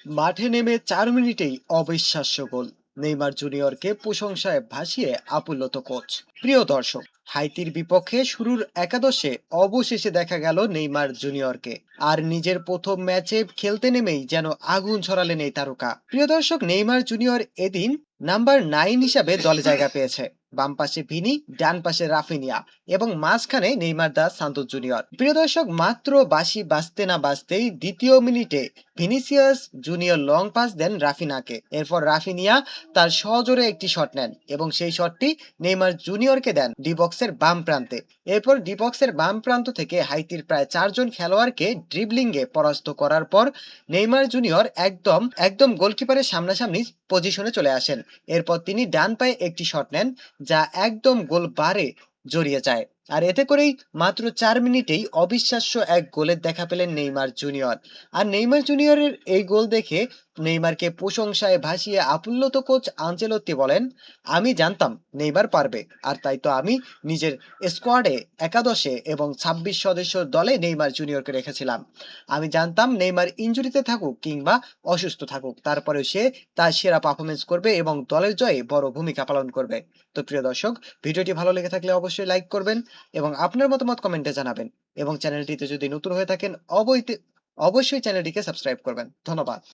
মাঠে নেমে 4 মিনিটেই অবিশ্বাস্য গোল। নেইমার জুনিয়রকে প্রশংসায় ভাসিয়ে আপ্লুত কোচ। প্রিয় দর্শক, হাইতির বিপক্ষে শুরুর একাদশে অবশেষে দেখা গেল নেইমার জুনিয়রকে। আর নিজের প্রথম ম্যাচে খেলতে নেমেই যেন আগুন ছড়ালেন এই তারকা। প্রিয় দর্শক, নেইমার জুনিয়র এদিন নাম্বার 9 হিসাবে দলে জায়গা পেয়েছে। বাম পাশে ভিনি, ডান পাশে রাফিনিয়া এবং মাঝখানে নেইমার দা সান্তোস জুনিয়র। প্রিয় দর্শক, মাত্র বাঁশি বাজতে না বাজতেই দ্বিতীয় মিনিটে ভিনিসিয়াস জুনিয়র লং পাস দেন রাফিনাকে। এরপর রাফিনিয়া তার সজোরে একটি শট নেন এবং সেই শটটি নেইমার জুনিয়রকে দেন ডি বক্সের বাম প্রান্তে। এরপর ডি বক্সের বাম প্রান্ত থেকে হাইতির প্রায় 4 জন খেলোয়াড়কে ড্রিবলিংয়ে পরাস্ত করার পর নেইমার জুনিয়র একদম একদম গোলকিপারের সামনাসামনি পজিশনে চলে আসেন। এরপর তিনি ডান পায়ে একটি শট নেন, যা একদম গোল বারে জড়িয়ে যায়। আর এতে করেই মাত্র 4 মিনিটেই অবিশ্বাস্য এক গোলের দেখা পেলেন নেইমার জুনিয়র। আর নেইমার জুনিয়রের এই গোল দেখে নেইমারকে প্রশংসায় ভাসিয়ে আপ্লুত কোচ আনচেলত্তি বলেন, আমি জানতাম নেইমার পারবে, আর তাই তো আমি নিজের স্কোয়াডে একাদশে এবং 26 সদস্য দলে নেইমার জুনিয়রকে রেখেছিলাম। আমি জানতাম নেইমার ইনজুরিতে থাকুক কিংবা অসুস্থ থাকুক, তারপরেও সে তার সেরা পারফরমেন্স করবে এবং দলের জয়ে বড় ভূমিকা পালন করবে। তো প্রিয় দর্শক, ভিডিওটি ভালো লেগে থাকলে অবশ্যই লাইক করবেন এবং আপনার মতামত কমেন্টে জানাবেন। এবং চ্যানেলটিতে যদি নতুন হয়ে থাকেন অবশ্যই চ্যানেলটিকে সাবস্ক্রাইব করবেন। ধন্যবাদ।